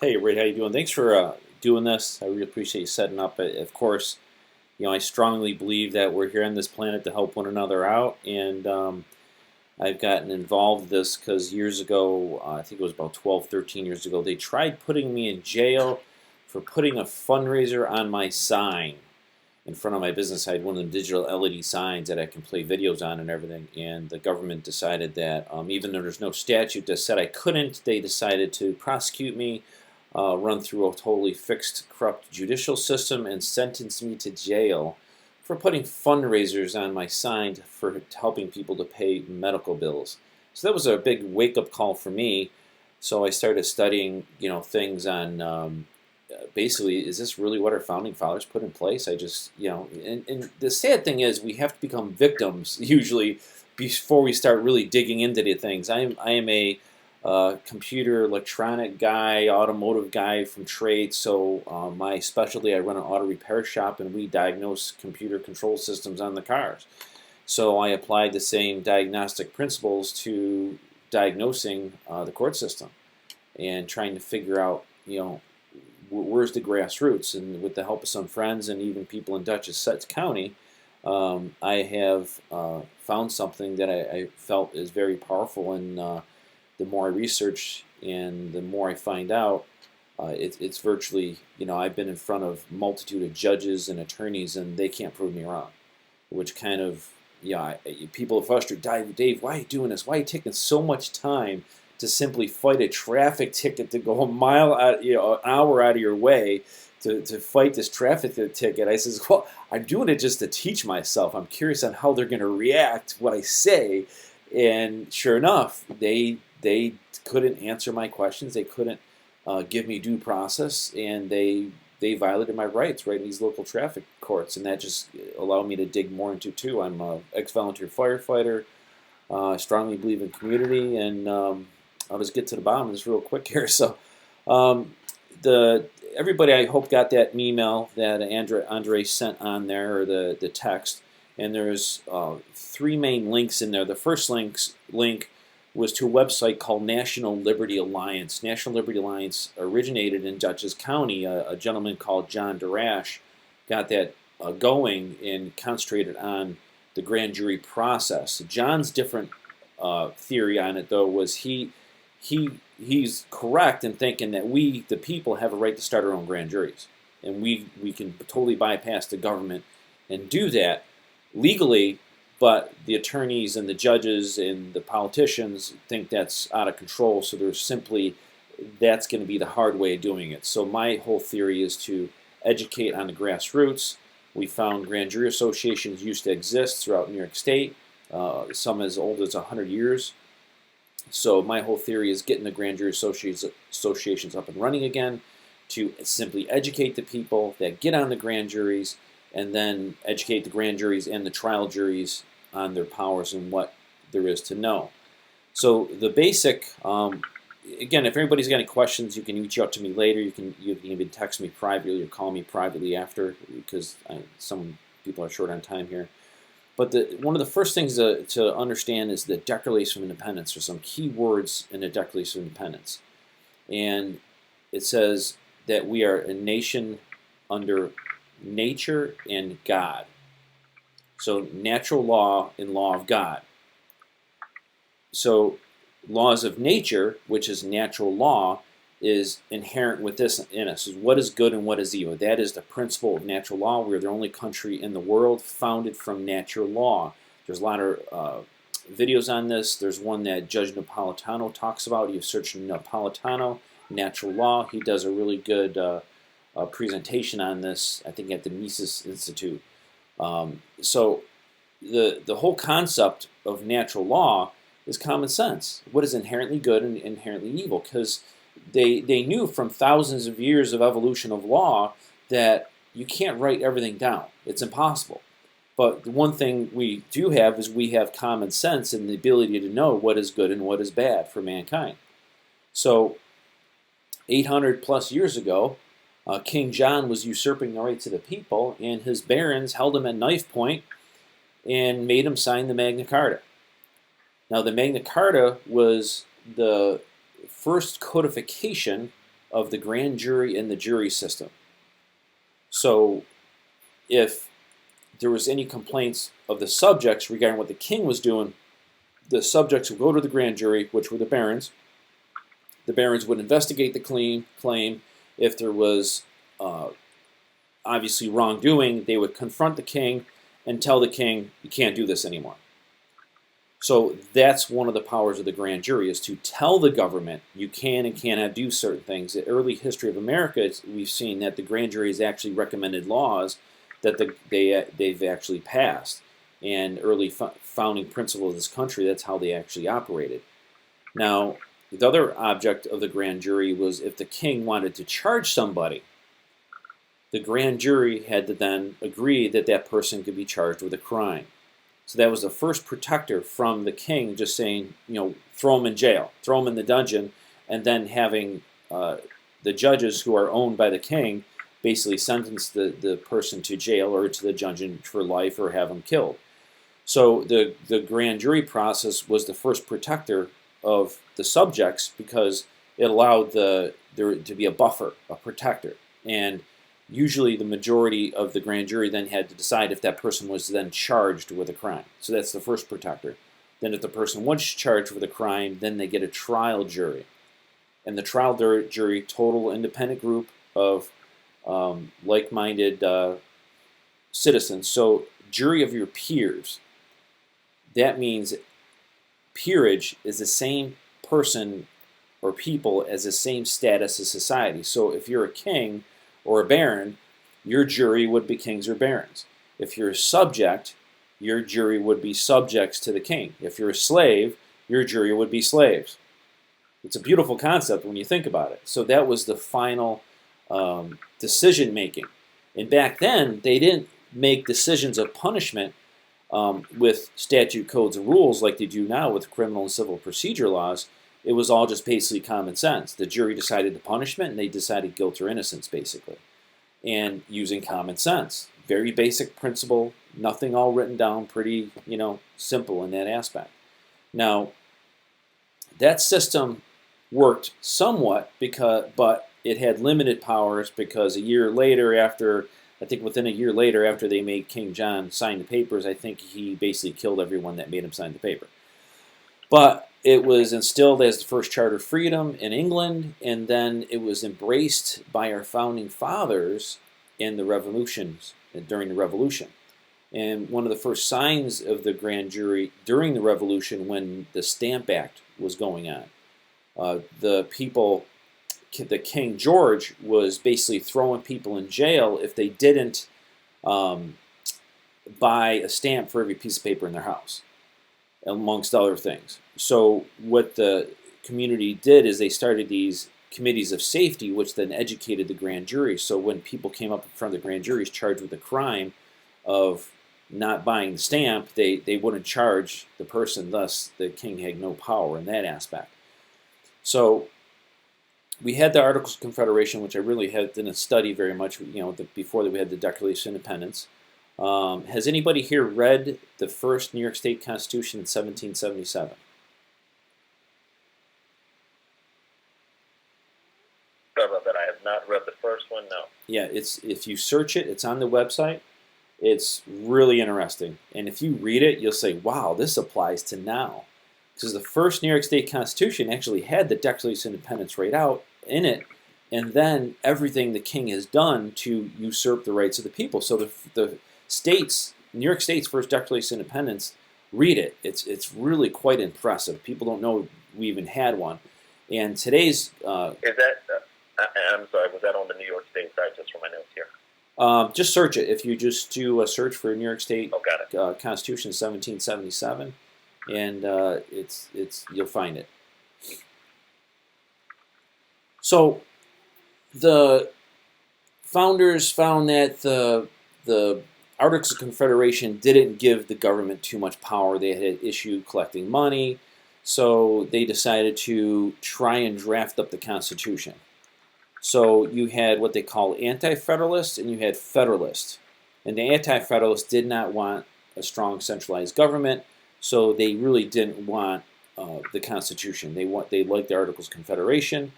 Hey, Ray, how you doing? Thanks for doing this. I really appreciate you setting up. Of course, I strongly believe that we're here on this planet to help one another out, and I've gotten involved in this because years ago, I think it was about 12, 13 years ago, they tried putting me in jail for putting a fundraiser on my sign in front of my business. I had one of the digital LED signs that I can play videos on and everything, and the government decided that even though there's no statute that said I couldn't, they decided to prosecute me, run through a totally fixed, corrupt judicial system, and sentence me to jail for putting fundraisers on my sign for helping people to pay medical bills. So that was a big wake-up call for me. So I started studying, things on basically, is this really what our founding fathers put in place? I just, and the sad thing is we have to become victims usually before we start really digging into the things. I am a computer electronic guy, automotive guy from trade. So my specialty, I run an auto repair shop, and we diagnose computer control systems on the cars. So I applied the same diagnostic principles to diagnosing the court system and trying to figure out, where's the grassroots. And with the help of some friends and even people in Dutchess County, I have found something that I felt is very powerful. And the more I research and the more I find out, it's virtually, I've been in front of a multitude of judges and attorneys, and they can't prove me wrong, which kind of, people are frustrated. Dave, why are you doing this? Why are you taking so much time to simply fight a traffic ticket, to go a mile out, an hour out of your way to fight this traffic ticket? I says, well, I'm doing it just to teach myself. I'm curious on how they're going to react what I say. And sure enough, they couldn't answer my questions. They couldn't give me due process, and they violated my rights right in these local traffic courts, and that just allowed me to dig more into it too. I'm an ex-volunteer firefighter. I strongly believe in community, and I'll just get to the bottom of this real quick here. So, um, the everybody I hope got that email that Andre sent on there, or the text, and there's three main links in there. The first link was to a website called National Liberty Alliance. National Liberty Alliance originated in Dutchess County. A gentleman called John Darash got that going and concentrated on the grand jury process. John's different theory on it, though, was he's correct in thinking that we, the people, have a right to start our own grand juries, and we can totally bypass the government and do that legally. But the attorneys and the judges and the politicians think that's out of control, so that's going to be the hard way of doing it. So my whole theory is to educate on the grassroots. We found grand jury associations used to exist throughout New York State, some as old as 100 years. So my whole theory is getting the grand jury associations up and running again, to simply educate the people that get on the grand juries, and then educate the grand juries and the trial juries on their powers and what there is to know. So the basic, again, if anybody's got any questions, you can reach out to me later. You can even text me privately or call me privately after, because some people are short on time here. But one of the first things to understand is the Declaration of Independence. There's some key words in the Declaration of Independence. And it says that we are a nation under nature and God. So natural law and law of God. So laws of nature, which is natural law, is inherent with this in us. Is what is good and what is evil. That is the principle of natural law. We're the only country in the world founded from natural law. There's a lot of videos on this. There's one that Judge Napolitano talks about. You search Napolitano, natural law. He does a really good presentation on this, I think, at the Mises Institute. So the whole concept of natural law is common sense. What is inherently good and inherently evil? Because they knew from thousands of years of evolution of law that you can't write everything down. It's impossible. But the one thing we do have is we have common sense and the ability to know what is good and what is bad for mankind. So 800 plus years ago, King John was usurping the rights of the people, and his barons held him at knife point and made him sign the Magna Carta. Now, the Magna Carta was the first codification of the grand jury and the jury system. So if there was any complaints of the subjects regarding what the king was doing, the subjects would go to the grand jury, which were the barons. The barons would investigate the claim. If there was obviously wrongdoing, they would confront the king and tell the king, you can't do this anymore. So that's one of the powers of the grand jury, is to tell the government you can and cannot do certain things. The early history of America, we've seen that the grand jury has actually recommended laws that they've actually passed. And early founding principle of this country, that's how they actually operated. Now, the other object of the grand jury was if the king wanted to charge somebody, the grand jury had to then agree that that person could be charged with a crime. So that was the first protector from the king just saying, throw him in jail, throw him in the dungeon, and then having the judges who are owned by the king basically sentence the person to jail or to the dungeon for life or have him killed. So the grand jury process was the first protector of the subjects because it allowed there to be a buffer, a protector. And usually the majority of the grand jury then had to decide if that person was then charged with a crime. So that's the first protector. Then if the person was charged with a crime, then they get a trial jury. And the trial jury, total independent group of like-minded citizens. So jury of your peers. That means peerage is the same person or people as the same status as society. So if you're a king or a baron, your jury would be kings or barons. If you're a subject, your jury would be subjects to the king. If you're a slave, your jury would be slaves. It's a beautiful concept when you think about it. So that was the final decision making. And back then, they didn't make decisions of punishment with statute codes and rules like they do now with criminal and civil procedure laws. It was all just basically common sense. The jury decided the punishment, and they decided guilt or innocence, basically. And using common sense. Very basic principle, nothing all written down, pretty, simple in that aspect. Now, that system worked somewhat, but it had limited powers because a year later within a year later after they made King John sign the papers, I think he basically killed everyone that made him sign the paper. But it was instilled as the first charter of freedom in England, and then it was embraced by our founding fathers in the revolutions, during the Revolution. And one of the first signs of the grand jury during the Revolution, when the Stamp Act was going on, the King George was basically throwing people in jail if they didn't buy a stamp for every piece of paper in their house, amongst other things. So what the community did is they started these committees of safety, which then educated the grand jury. So when people came up in front of the grand juries charged with the crime of not buying the stamp, they wouldn't charge the person. Thus, the king had no power in that aspect. So we had the Articles of Confederation, which I really didn't study very much, before that we had the Declaration of Independence. Has anybody here read the first New York State Constitution in 1777? Sorry about that. I have not read the first one, no. Yeah, if you search it, it's on the website. It's really interesting. And if you read it, you'll say, wow, this applies to now. Because the first New York State Constitution actually had the Declaration of Independence right out in it, and then everything the king has done to usurp the rights of the people. So the states, New York State's first Declaration of Independence, read it. It's really quite impressive. People don't know we even had one. And today's... Is that... I'm sorry, was that on the New York State site, just for my notes here? Just search it. If you just do a search for New York State Constitution 1777, and you'll find it. So the founders found that the Articles of Confederation didn't give the government too much power. They had an issue collecting money, so they decided to try and draft up the Constitution. So you had what they call anti-federalists and you had federalists. And the anti-federalists did not want a strong centralized government, so they really didn't want the Constitution. They liked the Articles of Confederation.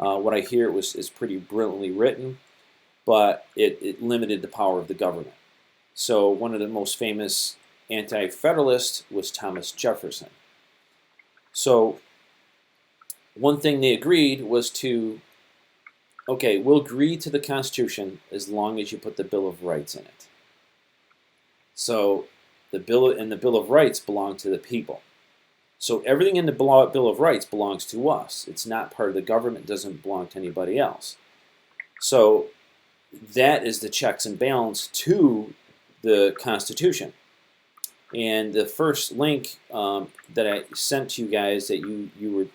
What I hear is pretty brilliantly written, but it limited the power of the government. So one of the most famous anti-federalists was Thomas Jefferson. So one thing they agreed was to, okay, we'll agree to the Constitution as long as you put the Bill of Rights in it. So the Bill of Rights belong to the people. So everything in the Bill of Rights belongs to us. It's not part of the government, doesn't belong to anybody else. So that is the checks and balance to the Constitution. And the first link that I sent to you guys that you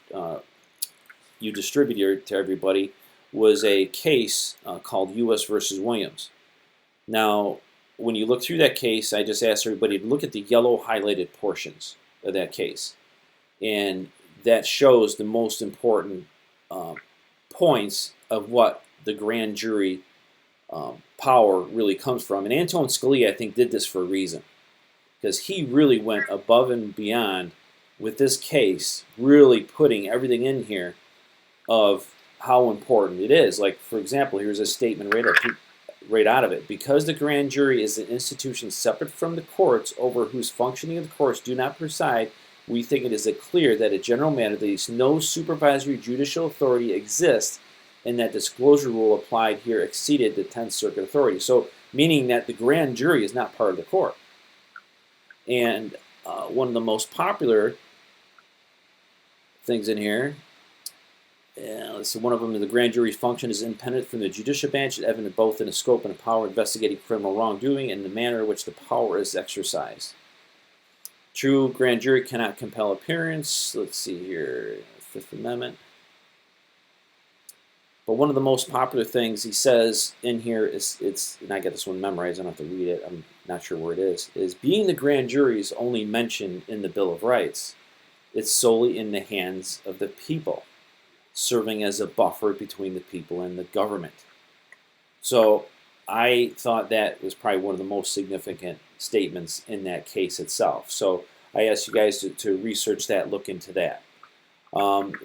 distributed to everybody was a case called U.S. versus Williams. Now, when you look through that case, I just asked everybody to look at the yellow highlighted portions of that case. And that shows the most important points of what the grand jury power really comes from. And Antonin Scalia, I think, did this for a reason, because he really went above and beyond with this case, really putting everything in here of how important it is. Like, for example, here's a statement right out of it. Because the grand jury is an institution separate from the courts, over whose functioning of the courts do not preside, we think it is clear that a general matter that no supervisory judicial authority exists, and that disclosure rule applied here exceeded the 10th Circuit authority. So, meaning that the grand jury is not part of the court. And one of the most popular things in here, so one of them, the grand jury's function is independent from the judicial branch, evident both in the scope and the power of investigating criminal wrongdoing and the manner in which the power is exercised. True, grand jury cannot compel appearance. Let's see here, Fifth Amendment. But one of the most popular things he says in here is, and I got this one memorized, I don't have to read it, I'm not sure where it is being the grand jury is only mentioned in the Bill of Rights. It's solely in the hands of the people, serving as a buffer between the people and the government. So I thought that was probably one of the most significant statements in that case itself. So I asked you guys to research that, look into that.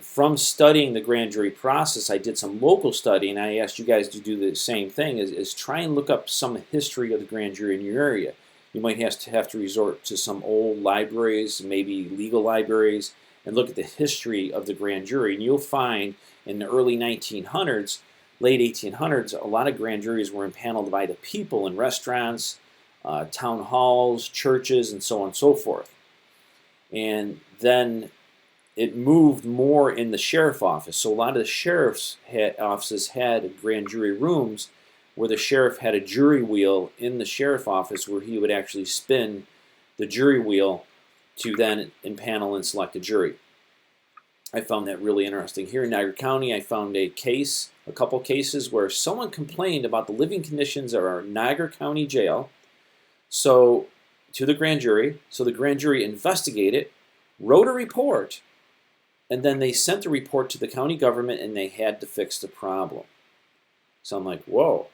From studying the grand jury process, I did some local study, and I asked you guys to do the same thing, is try and look up some history of the grand jury in your area. You might have to resort to some old libraries, maybe legal libraries, and look at the history of the grand jury. And you'll find in the early 1900s, late 1800s, a lot of grand juries were impaneled by the people in restaurants, town halls, churches, and so on and so forth. And then it moved more in the sheriff office. So a lot of the sheriff's offices had grand jury rooms where the sheriff had a jury wheel in the sheriff office where he would actually spin the jury wheel to then impanel and select a jury. I found that really interesting. Here in Niagara County, I found a couple cases where someone complained about the living conditions of our Niagara County jail, so to the grand jury. So the grand jury investigated, wrote a report, and then they sent the report to the county government, and they had to fix the problem. So I'm like, whoa,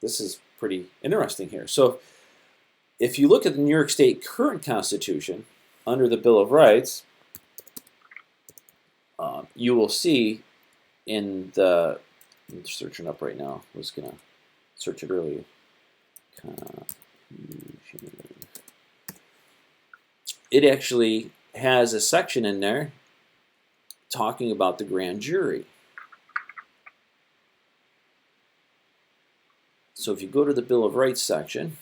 this is pretty interesting here. So if you look at the New York State current Constitution, under the Bill of Rights, you will see in the, I'm searching up right now, I was going to search it earlier. It actually has a section in there talking about the grand jury. So if you go to the Bill of Rights section,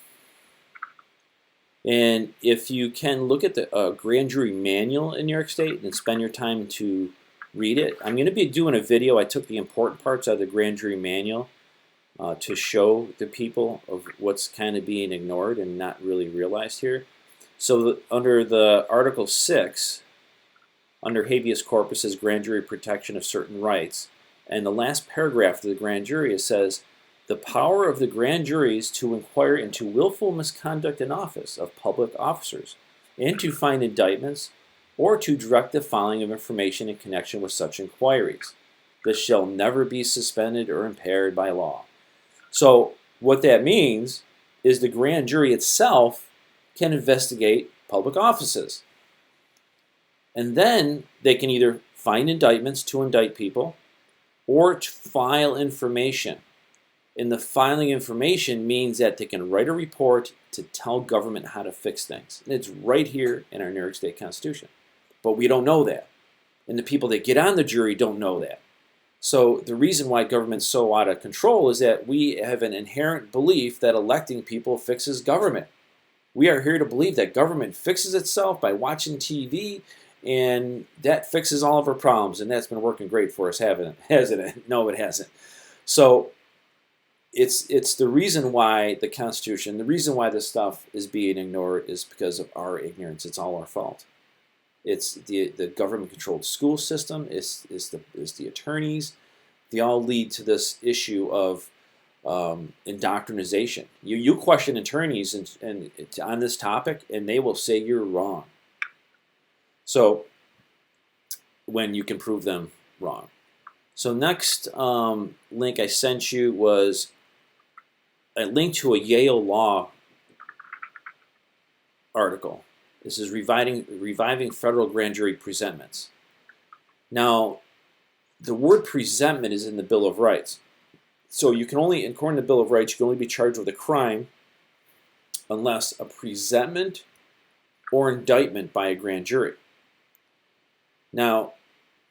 and if you can look at the grand jury manual in New York State and spend your time to read it. I'm going to be doing a video. I took the important parts out of the grand jury manual to show the people of what's kind of being ignored and not really realized here. So under the Article 6, under habeas corpus is grand jury protection of certain rights. And the last paragraph of the grand jury, it says, the power of the grand juries to inquire into willful misconduct in office of public officers and to find indictments or to direct the filing of information in connection with such inquiries. This shall never be suspended or impaired by law. So what that means is the grand jury itself can investigate public offices. And then they can either find indictments to indict people, or to file information. And the filing information means that they can write a report to tell government how to fix things. And it's right here in our New York State Constitution. But we don't know that. And the people that get on the jury don't know that. So the reason why government's so out of control is that we have an inherent belief that electing people fixes government. We are here to believe that government fixes itself by watching TV, and that fixes all of our problems. And that's been working great for us, hasn't it? No, it hasn't. So it's the reason why the Constitution, the reason why this stuff is being ignored is because of our ignorance. It's all our fault. It's the government-controlled school system. It's the attorneys. They all lead to this issue of indoctrination. You question attorneys and on this topic, and they will say you're wrong. So when you can prove them wrong. So next link I sent you was a link to a Yale Law article. This is reviving federal grand jury presentments. Now, the word presentment is in the Bill of Rights. So you can only, according to the Bill of Rights, you can only be charged with a crime unless a presentment or indictment by a grand jury. Now,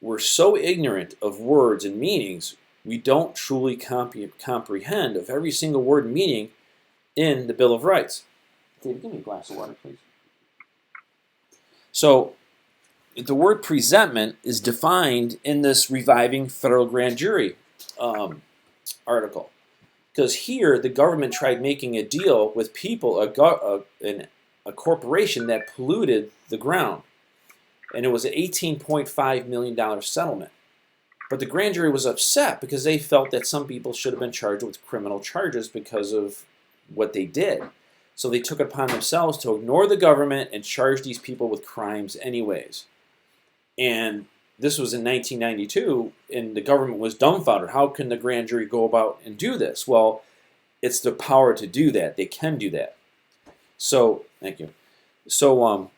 we're so ignorant of words and meanings, we don't truly comprehend of every single word and meaning in the Bill of Rights. David, give me a glass of water, please. So, the word presentment is defined in this reviving federal grand jury article. Because here, the government tried making a deal with people, a corporation that polluted the ground. And it was an $18.5 million settlement. But the grand jury was upset because they felt that some people should have been charged with criminal charges because of what they did. So they took it upon themselves to ignore the government and charge these people with crimes anyways. And this was in 1992, and the government was dumbfounded. How can the grand jury go about and do this? Well, it's the power to do that. They can do that. So, thank you. So,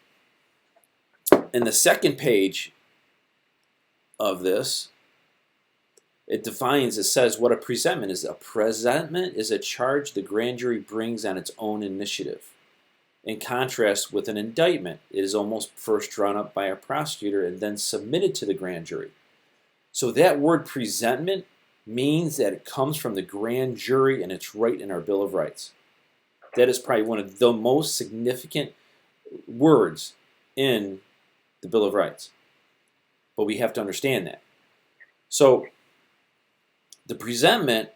in the second page of this, it says what a presentment is. A presentment is a charge the grand jury brings on its own initiative. In contrast with an indictment, it is almost first drawn up by a prosecutor and then submitted to the grand jury. So that word presentment means that it comes from the grand jury, and it's right in our Bill of Rights. That is probably one of the most significant words in the Bill of Rights. But we have to understand that. So the presentment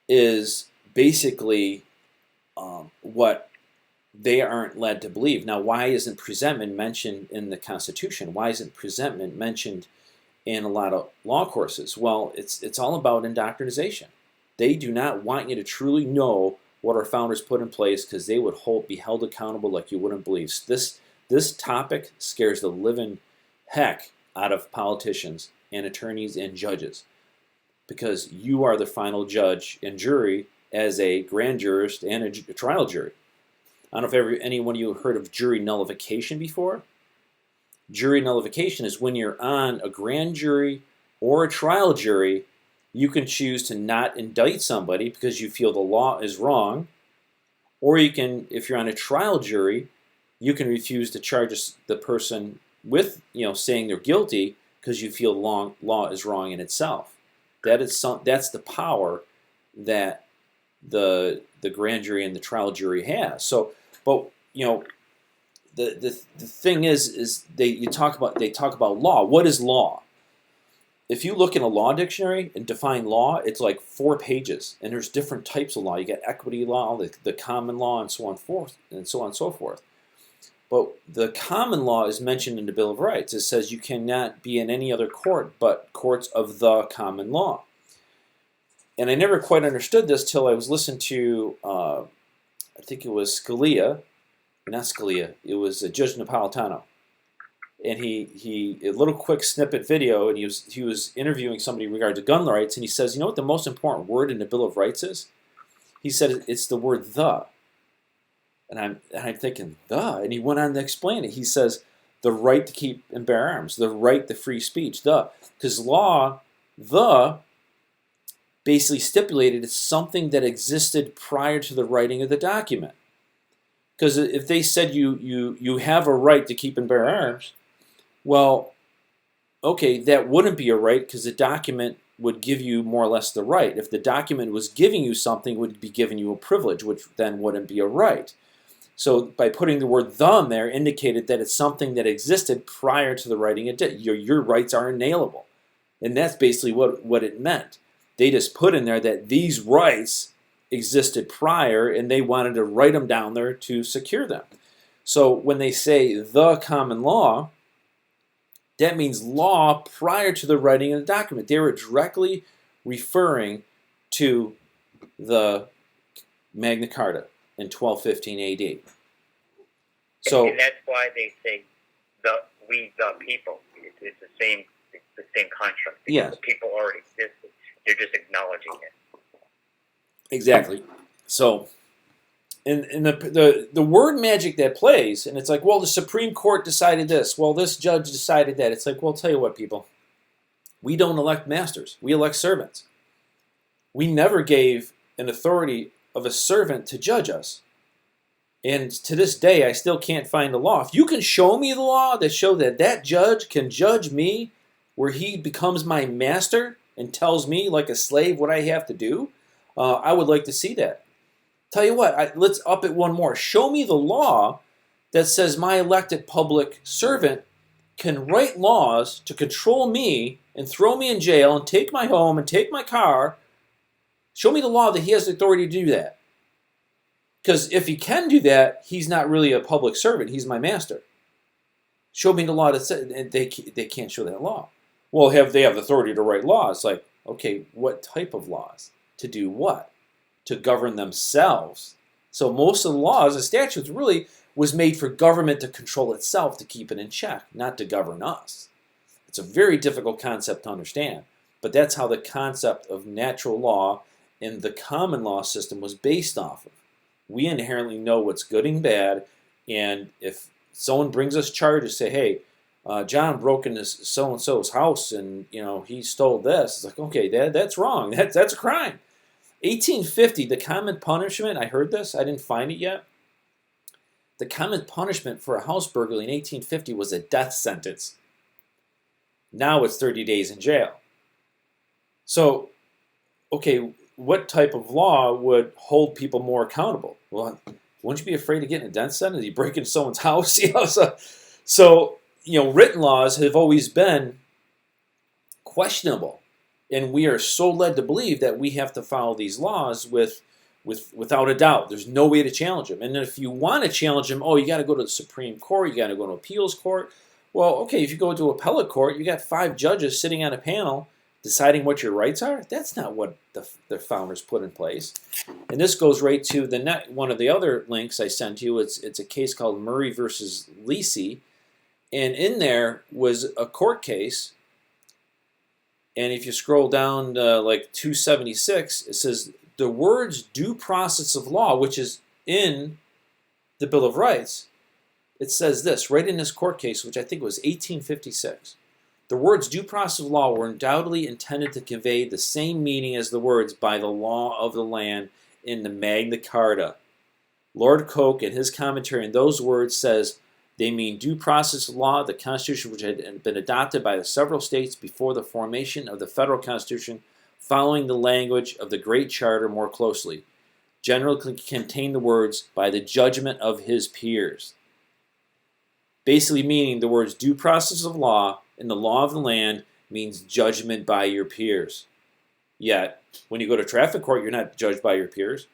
is basically what they aren't led to believe. Now, why isn't presentment mentioned in the Constitution? Why isn't presentment mentioned in a lot of law courses? Well, it's all about indoctrination. They do not want you to truly know what our founders put in place because they would be held accountable like you wouldn't believe. This topic scares the living heck out of politicians and attorneys and judges because you are the final judge and jury as a grand jurist and a trial jury. I don't know if anyone of you have heard of jury nullification before. Jury nullification is when you're on a grand jury or a trial jury, you can choose to not indict somebody because you feel the law is wrong, or you can, if you're on a trial jury, you can refuse to charge the person with, saying they're guilty because you feel the law is wrong in itself. That's the power that the grand jury and the trial jury has. So, but the thing is they talk about law. What is law? If you look in a law dictionary and define law, it's like 4 pages, and there's different types of law. You got equity law, the common law, and so on and so forth. But the common law is mentioned in the Bill of Rights. It says you cannot be in any other court but courts of the common law. And I never quite understood this till I was listening to, I think it was it was Judge Napolitano. And he a little quick snippet video, and he was interviewing somebody in regard to gun rights, and he says, you know what the most important word in the Bill of Rights is? He said it's the word the. And I'm thinking, the? And he went on to explain it. He says, the right to keep and bear arms, the right to free speech, the. Because law The basically stipulated it's something that existed prior to the writing of the document. Because if they said you have a right to keep and bear arms, well, okay, that wouldn't be a right because the document would give you more or less the right. If the document was giving you something, it would be giving you a privilege, which then wouldn't be a right. So by putting the word "the" in there indicated that it's something that existed prior to the writing of it. Your rights are inalienable. And that's basically what it meant. They just put in there that these rights existed prior and they wanted to write them down there to secure them. So when they say the common law, that means law prior to the writing of the document. They were directly referring to the Magna Carta in 1215 AD. So, and that's why they say we the people. It's the same construct. Yeah. The people already existed. They're just acknowledging it. Exactly. So, and the word magic that plays, and it's like, well, the Supreme Court decided this. Well, this judge decided that. It's like, well, I'll tell you what, people. We don't elect masters. We elect servants. We never gave an authority of a servant to judge us. And to this day, I still can't find a law. If you can show me the law that shows that that judge can judge me where he becomes my master and tells me like a slave what I have to do, I would like to see that. Tell you what, let's up it one more. Show me the law that says my elected public servant can write laws to control me and throw me in jail and take my home and take my car. Show me the law that he has the authority to do that. Because if he can do that, he's not really a public servant. He's my master. Show me the law that says, and they can't show that law. Well, they have the authority to write laws. Like, okay, what type of laws? To do what? To govern themselves. So most of the laws and statutes really was made for government to control itself, to keep it in check, not to govern us. It's a very difficult concept to understand. But that's how the concept of natural law and the common law system was based off of. We inherently know what's good and bad, and if someone brings us charges, say, hey, John broke into so-and-so's house and he stole this. It's like, okay, that's wrong. That's a crime. 1850, the common punishment, I heard this, I didn't find it yet. The common punishment for a house burglary in 1850 was a death sentence. Now it's 30 days in jail. So, okay, what type of law would hold people more accountable? Well, wouldn't you be afraid of getting a death sentence? You break into someone's house? So, written laws have always been questionable. And we are so led to believe that we have to follow these laws without a doubt. There's no way to challenge them. And if you want to challenge them, you got to go to the Supreme Court, you got to go to appeals court. Well, okay, if you go to appellate court, you got 5 judges sitting on a panel deciding what your rights are. That's not what the founders put in place. And this goes right to one of the other links I sent you. It's a case called Murray versus Lacey. And in there was a court case. And if you scroll down to like 276, it says the words due process of law, which is in the Bill of Rights, it says this, right in this court case, which I think was 1856. The words due process of law were undoubtedly intended to convey the same meaning as the words by the law of the land in the Magna Carta. Lord Coke, in his commentary on those words, says they mean due process of law, the Constitution which had been adopted by the several states before the formation of the federal Constitution, following the language of the Great Charter more closely, generally contain the words by the judgment of his peers. Basically meaning the words due process of law and the law of the land means judgment by your peers. Yet, when you go to traffic court, you're not judged by your peers.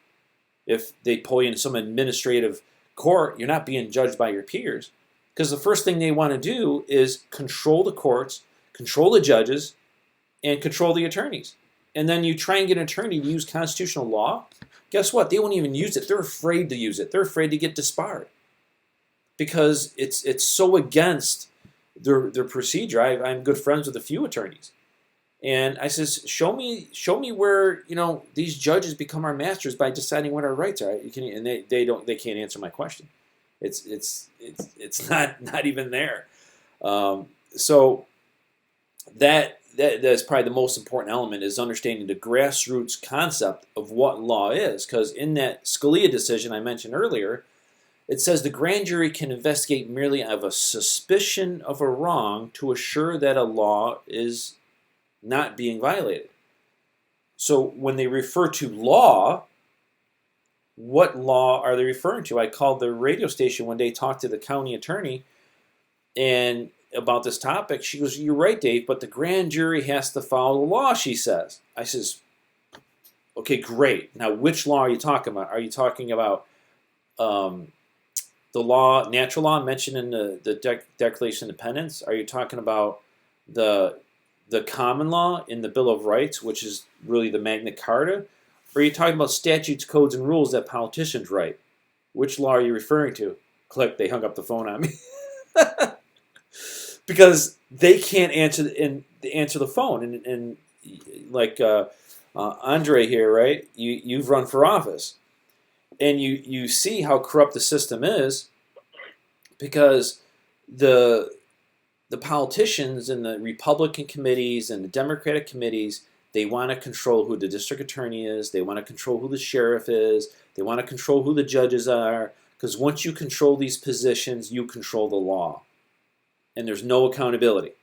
If they pull you in some administrative court, you're not being judged by your peers. Because the first thing they want to do is control the courts, control the judges, and control the attorneys. And then you try and get an attorney to use constitutional law. Guess what? They won't even use it. They're afraid to use it. They're afraid to get disbarred. Because it's so against their procedure. I'm good friends with a few attorneys. And I says, show me where these judges become our masters by deciding what our rights are. And they can't answer my question. It's not even there. So that that's probably the most important element, is understanding the grassroots concept of what law is. Because in that Scalia decision I mentioned earlier, it says the grand jury can investigate merely of a suspicion of a wrong to assure that a law is not being violated. So when they refer to law, what law are they referring to? I called the radio station one day, talked to the county attorney, and about this topic, she goes, "You're right, Dave, but the grand jury has to follow the law," she says. I says, "Okay, great. Now, which law are you talking about? Are you talking about the law, natural law mentioned in the Declaration of Independence? Are you talking about the common law in the Bill of Rights, which is really the Magna Carta? Or are you talking about statutes, codes, and rules that politicians write? Which law are you referring to?" Click, they hung up the phone on me. Because they can't answer the phone. And like Andre here, right? You've run for office. And you see how corrupt the system is, because the politicians and the Republican committees and the Democratic committees, they want to control who the district attorney is. They want to control who the sheriff is. They want to control who the judges are. Because once you control these positions, you control the law. And there's no accountability.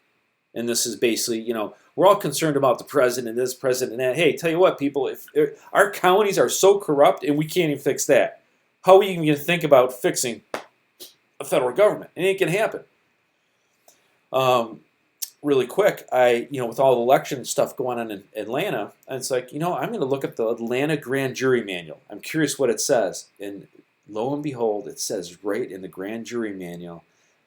And this is basically, we're all concerned about the president, this, president, that. Hey, tell you what, people, if our counties are so corrupt and we can't even fix that, how are we even going to think about fixing a federal government? It ain't going to happen. Really quick, with all the election stuff going on in Atlanta, and it's like, I'm going to look up the Atlanta Grand Jury Manual. I'm curious what it says. And lo and behold, it says right in the Grand Jury Manual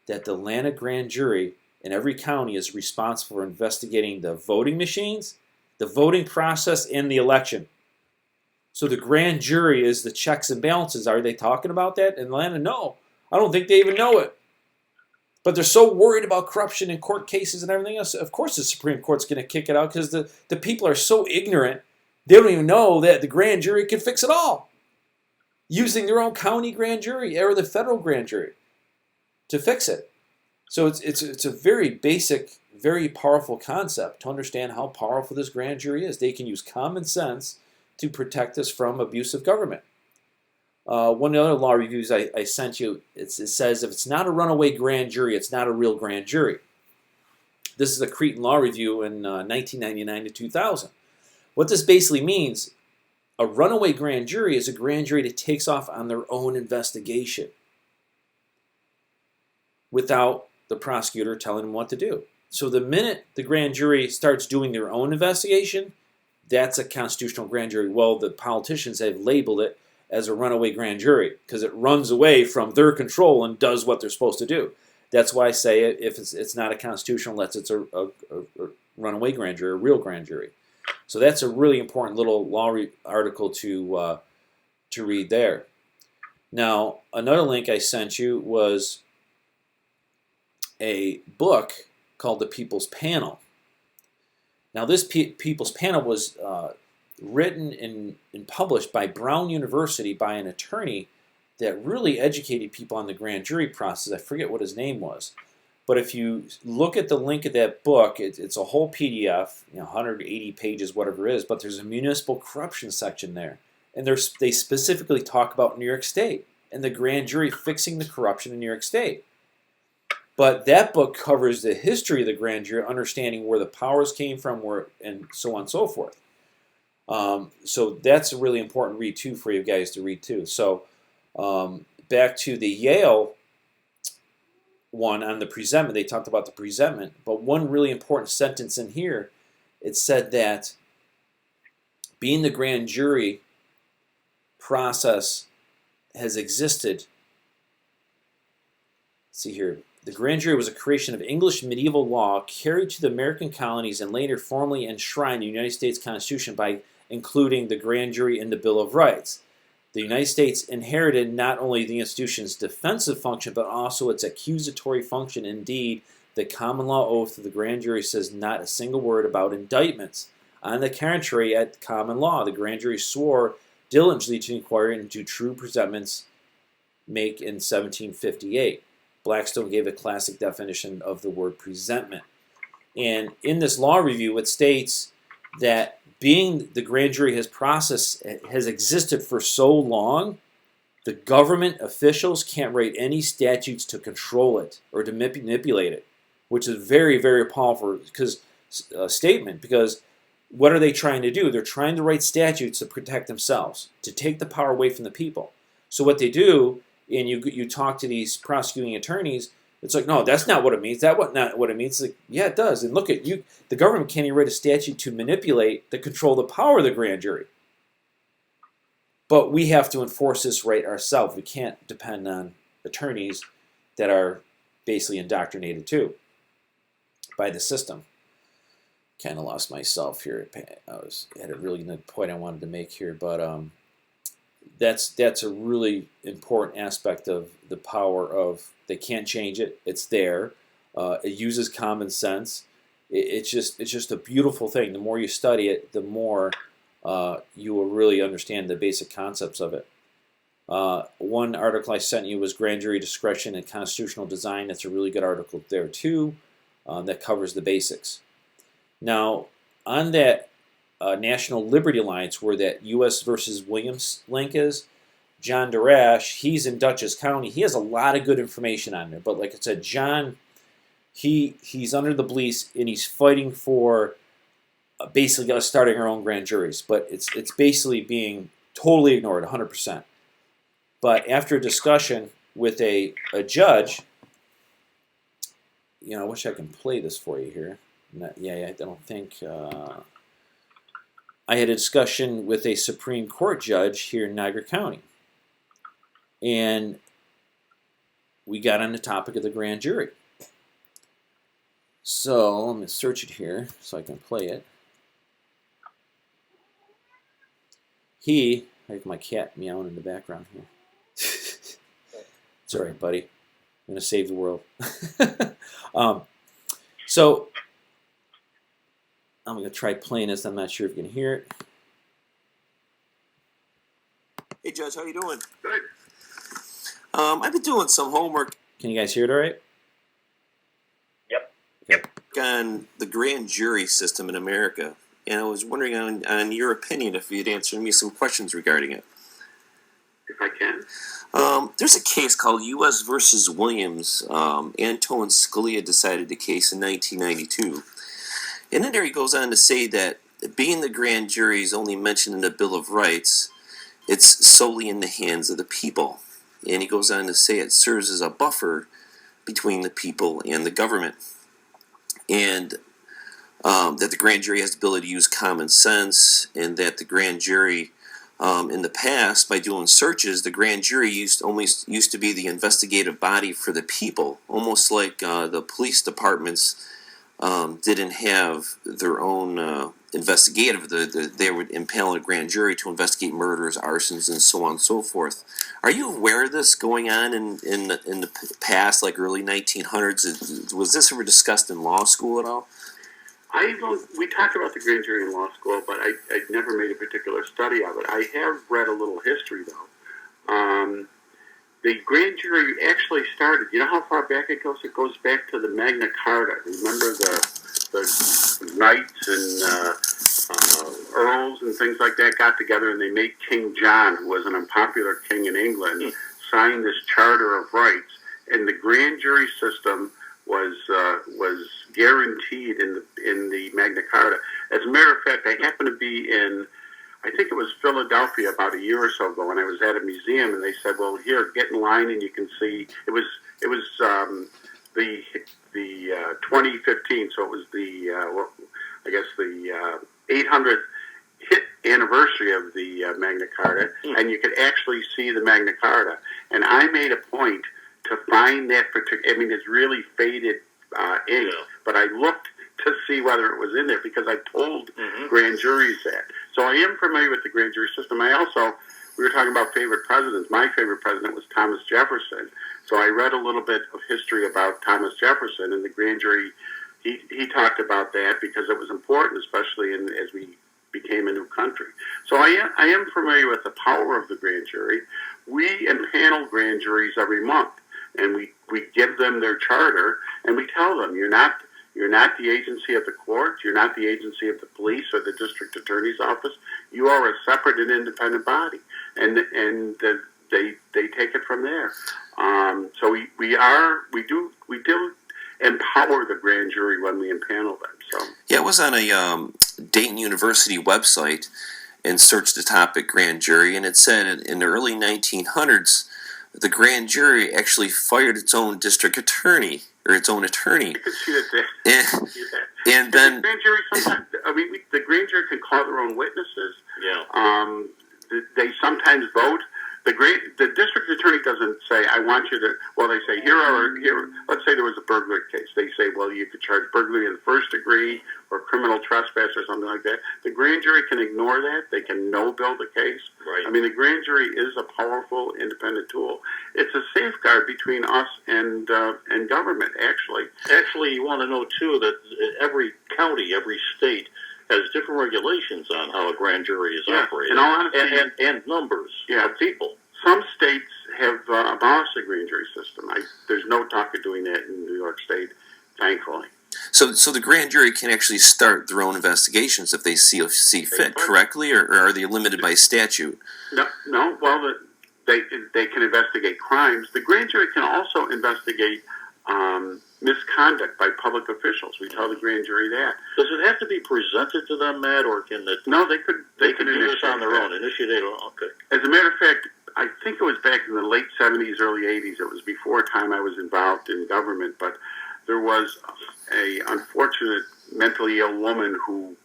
that the Atlanta Grand Jury in every county is responsible for investigating the voting machines, the voting process, and the election. So the grand jury is the checks and balances. Are they talking about that in Atlanta? No. I don't think they even know it. But they're so worried about corruption in court cases and everything else. Of course the Supreme Court's going to kick it out, because the people are so ignorant, they don't even know that the grand jury can fix it all, using their own county grand jury or the federal grand jury to fix it. So it's a very basic, very powerful concept to understand how powerful this grand jury is. They can use common sense to protect us from abusive government. One of the other law reviews I sent you, it says if it's not a runaway grand jury, it's not a real grand jury. This is a Cretan Law Review in 1999 to 2000. What this basically means, a runaway grand jury is a grand jury that takes off on their own investigation without the prosecutor telling them what to do. So the minute the grand jury starts doing their own investigation, that's a constitutional grand jury. Well, the politicians have labeled it as a runaway grand jury because it runs away from their control and does what they're supposed to do. That's why I say if it's not a constitutional, unless it's a runaway grand jury, a real grand jury. So that's a really important little law article to read there. Now, another link I sent you was a book called The People's Panel. Now, this People's Panel was written and published by Brown University by an attorney that really educated people on the grand jury process. I forget what his name was. But if you look at the link of that book, it's a whole PDF, 180 pages, whatever it is, but there's a municipal corruption section there. And they specifically talk about New York State and the grand jury fixing the corruption in New York State. But that book covers the history of the grand jury, understanding where the powers came from, and so on and so forth. So that's a really important read too for you guys to read too. So back to the Yale one on the presentment, they talked about the presentment, but one really important sentence in here, it said that being the grand jury process has existed. Let's see here. The grand jury was a creation of English medieval law carried to the American colonies and later formally enshrined in the United States Constitution by including the grand jury in the Bill of Rights. The United States inherited not only the institution's defensive function, but also its accusatory function. Indeed, the common law oath of the grand jury says not a single word about indictments. On the contrary, at common law, the grand jury swore diligently to inquire into true presentments make in 1758. Blackstone gave a classic definition of the word presentment. And in this law review, it states that being the grand jury has existed for so long, the government officials can't write any statutes to control it or to manipulate it, which is very, very powerful statement. Because what are they trying to do? They're trying to write statutes to protect themselves, to take the power away from the people. So what they do, and you talk to these prosecuting attorneys, it's like, no, that's not what it means. Not what it means. It's like, yeah, it does. And look at you. The government can't even write a statute to manipulate, to control the power of the grand jury. But we have to enforce this right ourselves. We can't depend on attorneys that are basically indoctrinated too by the system. Kind of lost myself here. I had a really good point I wanted to make here, but that's a really important aspect of the power of. They can't change it. It's there. It uses common sense. It's just a beautiful thing. The more you study it, the more you will really understand the basic concepts of it. One article I sent you was Grand Jury Discretion and Constitutional Design. That's a really good article there too, that covers the basics. Now, on that National Liberty Alliance, where that U.S. versus Williams link is, John Darash, he's in Dutchess County. He has a lot of good information on there. But like I said, John, he's under the police and he's fighting for basically us starting our own grand juries. But it's basically being totally ignored, 100%. But after a discussion with a judge, I wish I can play this for you here. I don't think. I had a discussion with a Supreme Court judge here in Niagara County. And we got on the topic of the grand jury. So let me search it here so I can play it. I have my cat meowing in the background here. It's all right, buddy. I'm going to save the world. So I'm going to try playing this. I'm not sure if you can hear it. Hey, Judge, how you doing? Good. I've been doing some homework. Can you guys hear it all right? Yep. Okay. On the grand jury system in America, and I was wondering on your opinion if you'd answer me some questions regarding it. If I can. There's a case called U.S. versus Williams. Antonin Scalia decided the case in 1992. And then there he goes on to say that being the grand jury is only mentioned in the Bill of Rights, it's solely in the hands of the people. And he goes on to say it serves as a buffer between the people and the government. And that the grand jury has the ability to use common sense, and that the grand jury, in the past, by doing searches, the grand jury used to be the investigative body for the people, almost like the police departments didn't have their own investigative. They would impale a grand jury to investigate murders, arsons, and so on and so forth. Are you aware of this going on in the past, like early 1900s? Was this ever discussed in law school at all? We talked about the grand jury in law school, but I never made a particular study of it. I have read a little history, though. The grand jury actually started, you know how far back it goes? It goes back to the Magna Carta. Remember the knights and earls and things like that got together and they made King John, who was an unpopular king in England, sign this Charter of Rights. And the grand jury system was guaranteed in the Magna Carta. As a matter of fact, I happened to be in, I think it was Philadelphia about a year or so ago, and I was at a museum, and they said, "Well, here, get in line, and you can see." It was the 2015, so it was the 800th hit anniversary of the Magna Carta, and you could actually see the Magna Carta. And I made a point to find that particular. I mean, it's really faded ink, but I looked to see whether it was in there because I told grand juries that. So I am familiar with the grand jury system. We were talking about favorite presidents. My favorite president was Thomas Jefferson. So I read a little bit of history about Thomas Jefferson, and the grand jury, he talked about that because it was important, especially as we became a new country. So I am familiar with the power of the grand jury. We impanel grand juries every month, and we give them their charter, and we tell them, you're not You're not the agency of the court. You're not the agency of the police or the district attorney's office. You are a separate and independent body, and they take it from there. So we do empower the grand jury when we impanel them. So Yeah, I was on a Dayton University website and searched the topic grand jury, and it said in the early 1900s, the grand jury actually fired its own district attorney or its own attorney. you can see that. And then The grand jury sometimes, the grand jury can call their own witnesses. Yeah. They sometimes vote. The district attorney doesn't say, I want you to, well, they say, let's say there was a burglary case. They say, well, you could charge burglary in the first degree or criminal trespass or something like that. The grand jury can ignore that. They can no-bill the case. Right. I mean, the grand jury is a powerful, independent tool. It's a safeguard between us and government, actually. Actually, you want to know, too, that every county, every state has different regulations on how a grand jury is operated. In all honesty, and numbers of people. Some states have abolished the grand jury system. There's no talk of doing that in New York State, thankfully. so the grand jury can actually start their own investigations if they see fit, correctly, or are they limited by statute? No. Well, they can investigate crimes. The grand jury can also investigate misconduct by public officials. We tell the grand jury that. Does it have to be presented to them, Matt, or can it? No, they could do this on their own. Initiate it. Okay. As a matter of fact, I think it was back in the late 70s, early 80s. It was before time I was involved in government, but there was a unfortunate mentally ill woman who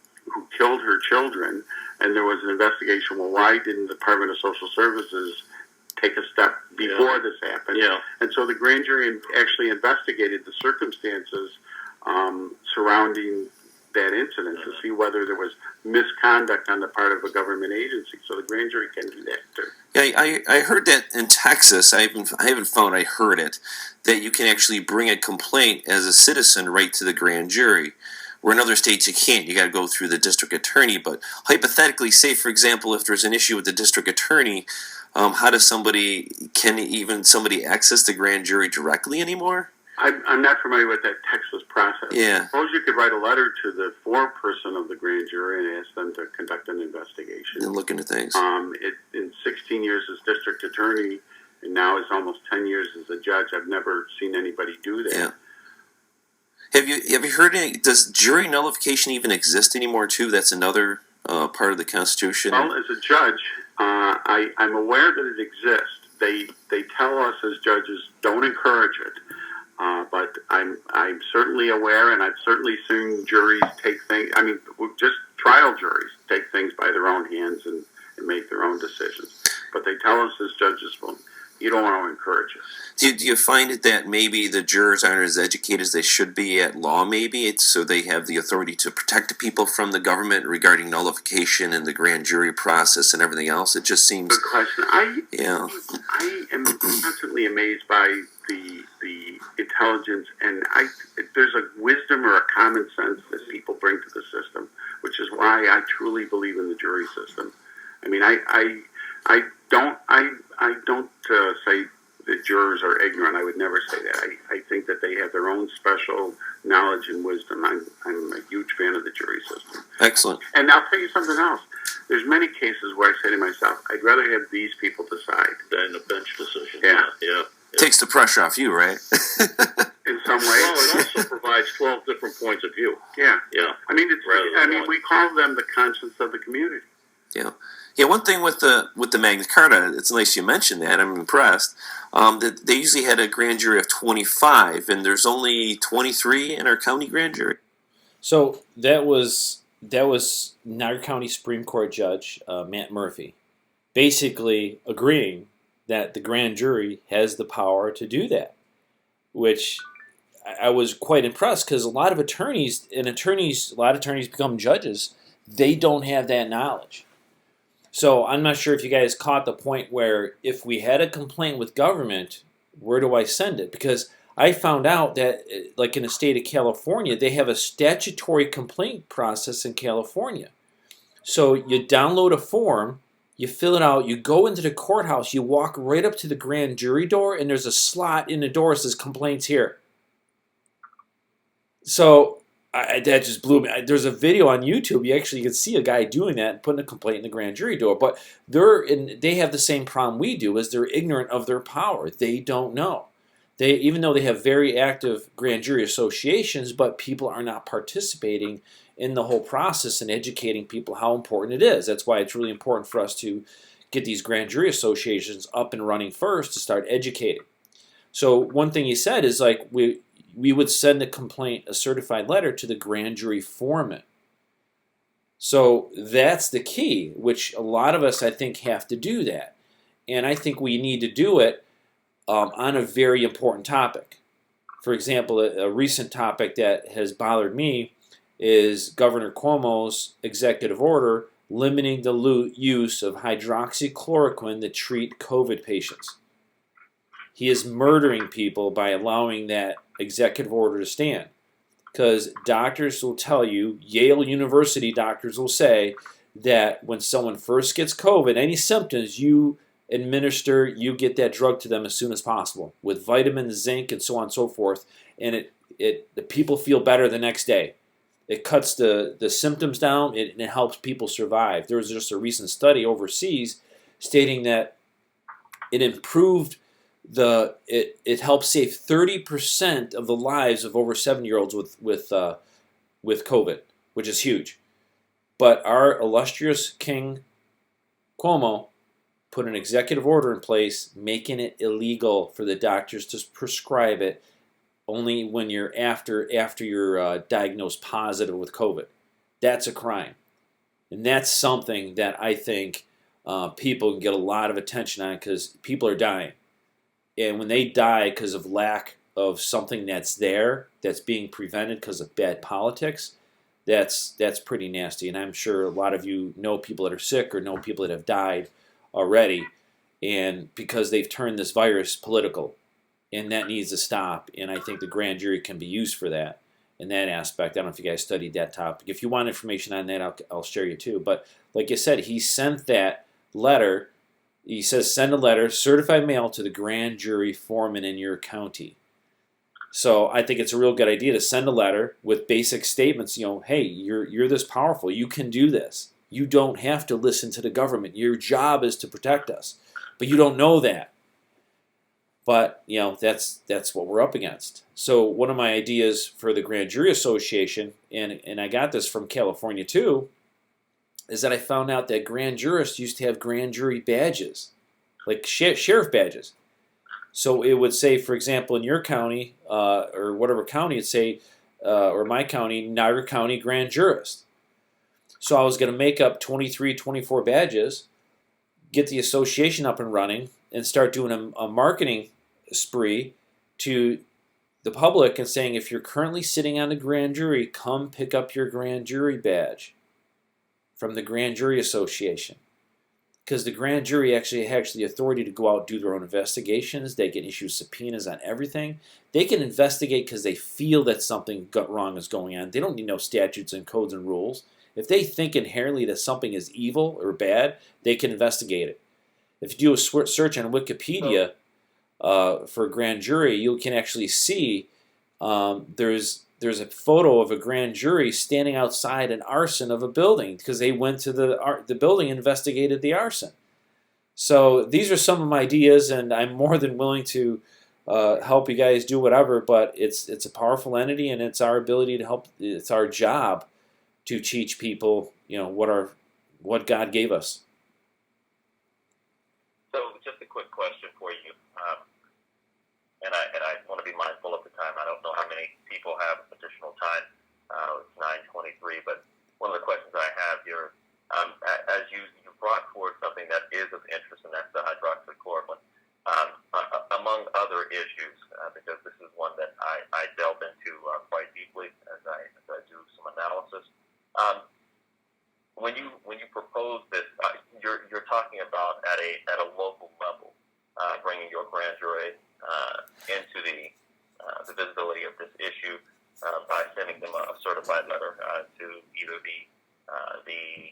killed her children, and there was an investigation. Well, why didn't the Department of Social Services take a step before this happened? Yeah. And so the grand jury actually investigated the circumstances surrounding that incident to see whether there was misconduct on the part of a government agency. So the grand jury can do that too. Yeah, I heard that in Texas. I haven't found I heard it, that you can actually bring a complaint as a citizen right to the grand jury. Where in other states you can't, you got to go through the district attorney. But hypothetically, say for example, if there's an issue with the district attorney, how does somebody access the grand jury directly anymore? I'm not familiar with that Texas process. Yeah. Suppose you could write a letter to the foreperson of the grand jury and ask them to conduct an investigation. And look into things. In 16 years as district attorney, and now it's almost 10 years as a judge, I've never seen anybody do that. Yeah. Have you heard any? Does jury nullification even exist anymore too? That's another part of the Constitution. Well, as a judge, I'm aware that it exists. They tell us as judges, don't encourage it. But I'm certainly aware, and I've certainly seen juries take things. I mean, just trial juries take things by their own hands and make their own decisions. But they tell us as judges, well, you don't want to encourage it. Do you find it that maybe the jurors aren't as educated as they should be at law? Maybe it's so they have the authority to protect the people from the government regarding nullification and the grand jury process and everything else. It just seems. Good question. I am constantly amazed by the intelligence, and there's a wisdom or a common sense that people bring to the system, which is why I truly believe in the jury system. I mean, I don't say that jurors are ignorant. I would never say that. I think that they have their own special knowledge and wisdom. I'm a huge fan of the jury system. Excellent. And I'll tell you something else. There's many cases where I say to myself, I'd rather have these people decide Than a bench decision. Yeah. Takes the pressure off you, right? in some ways. Well, it also provides 12 different points of view. Yeah. Yeah. I mean, we call them the conscience of the community. Yeah. Yeah, one thing with the Magna Carta, it's nice you mentioned that. I'm impressed. That they usually had a grand jury of 25, and there's only 23 in our county grand jury. So that was Niagara County Supreme Court Judge Matt Murphy, basically agreeing that the grand jury has the power to do that, which I was quite impressed because a lot of attorneys become judges. They don't have that knowledge. So I'm not sure if you guys caught the point where if we had a complaint with government, where do I send it? Because I found out that, like in the state of California, they have a statutory complaint process in California. So you download a form, you fill it out, you go into the courthouse, you walk right up to the grand jury door, and there's a slot in the door that says complaints here. So that just blew me. There's a video on YouTube. You actually can see a guy doing that and putting a complaint in the grand jury door. But they have the same problem we do, is they're ignorant of their power. They don't know. Even though they have very active grand jury associations, but people are not participating in the whole process and educating people how important it is. That's why it's really important for us to get these grand jury associations up and running first to start educating. So one thing he said is like we would send a complaint, a certified letter to the grand jury foreman. So that's the key, which a lot of us, I think, have to do that. And I think we need to do it on a very important topic. For example, a recent topic that has bothered me is Governor Cuomo's executive order limiting the use of hydroxychloroquine to treat COVID patients. He is murdering people by allowing that executive order to stand. Because doctors will tell you, Yale University doctors will say that when someone first gets COVID, any symptoms, you get that drug to them as soon as possible with vitamins, zinc, and so on and so forth, and the people feel better the next day. It cuts the symptoms down, and it helps people survive. There was just a recent study overseas stating that it improved it helped save 30% of the lives of over 7-year-olds with COVID, which is huge. But our illustrious King Cuomo put an executive order in place making it illegal for the doctors to prescribe it only when you're after you're diagnosed positive with COVID. That's a crime, and that's something that I think people can get a lot of attention on because people are dying. And when they die because of lack of something that's being prevented because of bad politics, that's pretty nasty. And I'm sure a lot of you know people that are sick or know people that have died already, and because they've turned this virus political, and that needs to stop. And I think the grand jury can be used for that in that aspect. I don't know if you guys studied that topic. If you want information on that, I'll share you too. But like I said, he sent that letter. He says, send a letter, certified mail to the grand jury foreman in your county. So I think it's a real good idea to send a letter with basic statements. Hey, you're this powerful. You can do this. You don't have to listen to the government. Your job is to protect us, but you don't know that. But that's what we're up against. So one of my ideas for the Grand Jury Association, and I got this from California too, is that I found out that grand jurists used to have grand jury badges, like sheriff badges. So it would say, for example, in your county, or whatever county, it'd say, or my county, Niagara County Grand Jurist. So I was going to make up 23, 24 badges, get the association up and running, and start doing a marketing spree to the public and saying, if you're currently sitting on the grand jury, come pick up your grand jury badge from the Grand Jury Association. Because the grand jury actually has the authority to go out and do their own investigations. They can issue subpoenas on everything. They can investigate because they feel that something wrong is going on. They don't need no statutes and codes and rules. If they think inherently that something is evil or bad, they can investigate it. If you do a search on Wikipedia for a grand jury, you can actually see there's a photo of a grand jury standing outside an arson of a building because they went to the building and investigated the arson. So these are some of my ideas, and I'm more than willing to help you guys do whatever. But it's a powerful entity, and it's our ability to help. It's our job to teach people, what God gave us. So, just a quick question for you, and I want to be mindful of the time. I don't know how many people have additional time. It's 9:23, but one of the questions I have here, as you brought forward something that is of interest, and that's the hydroxychloroquine, among other issues, because this is one that I delve into quite deeply as I do some analysis. When you propose this, you're talking about at a local level, bringing your grand jury into the visibility of this issue by sending them a certified letter to either the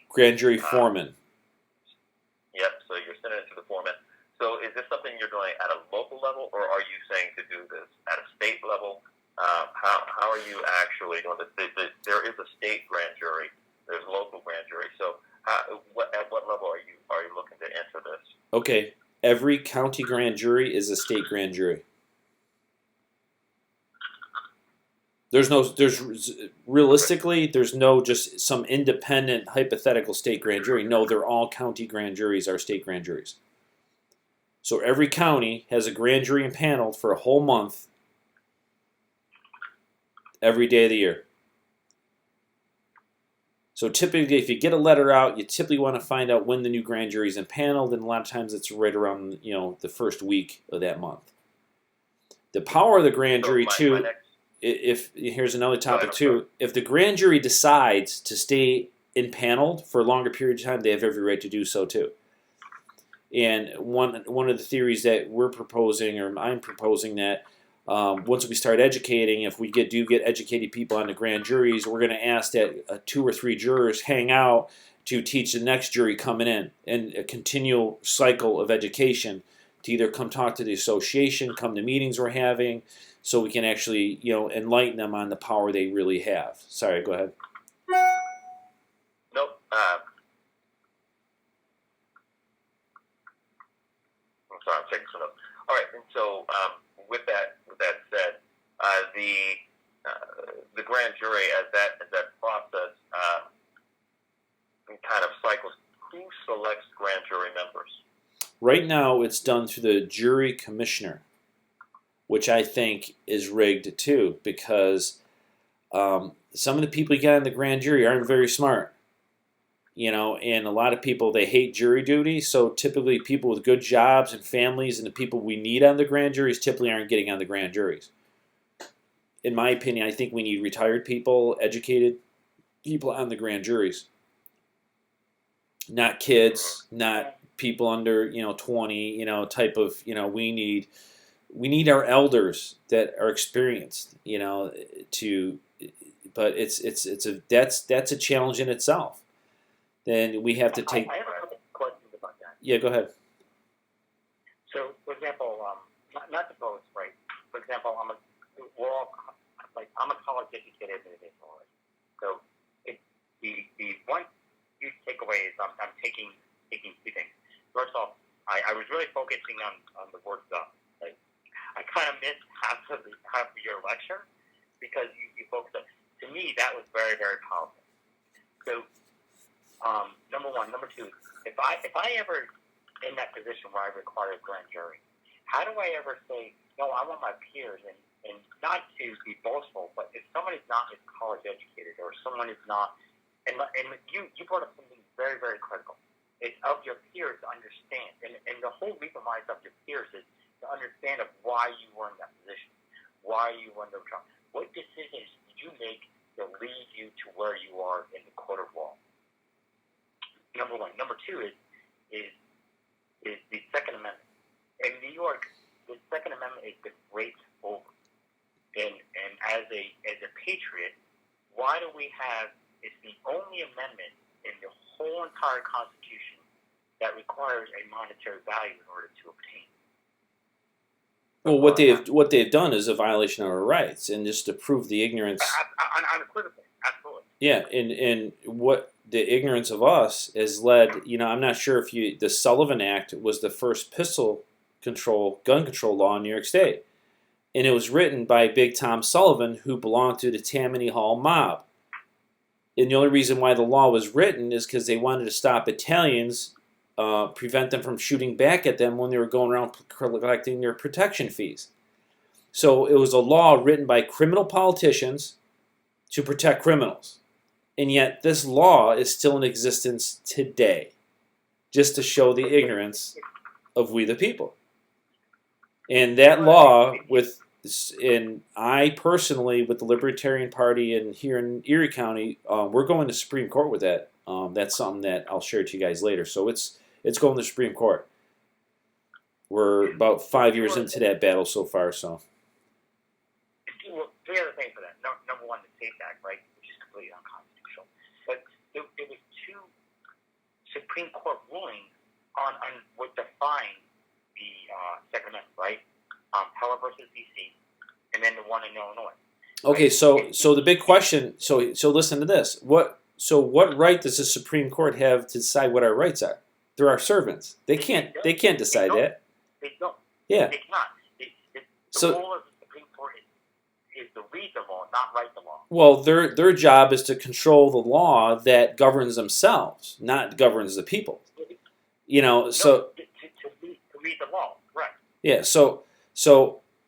Grand jury foreman. Yep. So you're sending it to the foreman. So is this something you're doing at a local level, or are you saying to do this at a state level? how are you actually going to? There is a state grand jury. There's local grand jury. So, at what level are you looking to enter this? Okay, every county grand jury is a state grand jury. There's realistically, there's no just some independent hypothetical state grand jury. No, they're all county grand juries are state grand juries. So every county has a grand jury impaneled for a whole month, every day of the year. So typically, if you get a letter out, you typically want to find out when the new grand jury is impaneled, and a lot of times it's right around the first week of that month. The power of the grand jury too. If here's another topic too, if the grand jury decides to stay impaneled for a longer period of time, they have every right to do so too. And one of the theories that we're proposing, or I'm proposing, that once we start educating, if we do get educated people on the grand juries, we're going to ask that 2 or 3 jurors hang out to teach the next jury coming in, and a continual cycle of education to either come talk to the association, come to meetings we're having, so we can actually enlighten them on the power they really have. Sorry, go ahead. Nope. I'm sorry, I'm taking some notes. All right, and so with that said, the grand jury, as that process kind of cycles, who selects grand jury members? Right now, it's done through the jury commissioner, which I think is rigged too, because some of the people you got in the grand jury aren't very smart. And a lot of people, they hate jury duty, so typically people with good jobs and families and the people we need on the grand juries typically aren't getting on the grand juries. In my opinion, I think we need retired people, educated people on the grand juries. Not kids, not people under 20, type of, we need our elders that are experienced, but that's a challenge in itself. Then we have to take. I have a couple questions about that. Yeah, go ahead. So, for example, not to boast, right? For example, I'm a college educated individual, right? So, the one huge takeaway is I'm taking 2 things. First off, I was really focusing on the word "the." Like, I kind of missed half of your lecture because you focused on. To me, that was very, very powerful. So, number one. Number two, if I ever in that position where I require a grand jury, how do I ever say, no, I want my peers, and not to be boastful, but if somebody's not as college educated, or someone is not, and you brought up something very, very critical. It's of your peers to understand, and the whole reason why it's of your peers is to understand of why you were in that position, why you were in the job. What decisions did you make that lead you to where you are in the court of law? Number one. Number two is the Second Amendment. In New York, the Second Amendment is the great over. And as a patriot, why do we have? It's the only amendment in the whole entire Constitution that requires a monetary value in order to obtain. Well, what they've done is a violation of our rights, and just to prove the ignorance. Unequivocally, absolutely. Yeah, and what the ignorance of us has led. I'm not sure if the Sullivan Act was the first gun control law in New York State, and it was written by Big Tom Sullivan, who belonged to the Tammany Hall mob. And the only reason why the law was written is because they wanted to stop Italians, prevent them from shooting back at them when they were going around collecting their protection fees. So it was a law written by criminal politicians to protect criminals. And yet this law is still in existence today, just to show the ignorance of we the people. And that law, I personally, with the Libertarian Party and here in Erie County, we're going to Supreme Court with that. That's something that I'll share to you guys later. So it's going to Supreme Court. We're about 5 years into that battle so far. So. Well, 3 other things for that. Number one, the SAFE Act, right, which is completely unconstitutional. But there was 2 Supreme Court rulings on what defined the Second Amendment, right? Heller versus D.C., and then the one in Illinois. Okay, so the big question. So listen to this. What right does the Supreme Court have to decide what our rights are? They're our servants. They can't decide that. They don't. Yeah. They cannot. The So role of the Supreme Court is to read the law, not write the law. well, their job is to control the law that governs themselves, not governs the people. You know, so to read the law, right? yeah, so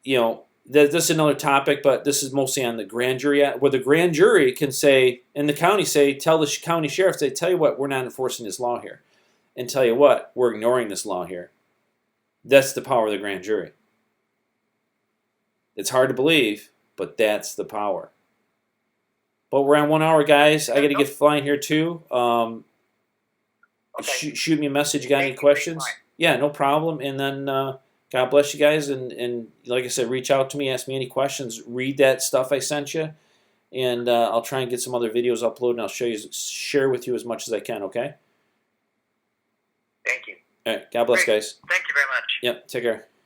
you know, this is another topic, but this is mostly on the grand jury, where the grand jury can say, and the county say, tell the county sheriff, say, tell you what, we're not enforcing this law here, and tell you what, we're ignoring this law here. That's the power of the grand jury. It's hard to believe, but that's the power. But we're on 1 hour, guys. I got to get flying here too. Okay. Shoot me a message. You got any questions? Yeah, no problem. And then God bless you guys. And like I said, reach out to me. Ask me any questions. Read that stuff I sent you. And I'll try and get some other videos uploaded. And I'll share with you as much as I can, okay? Thank you. All right. God bless, Great. guys. Thank you very much. Yep. Take care.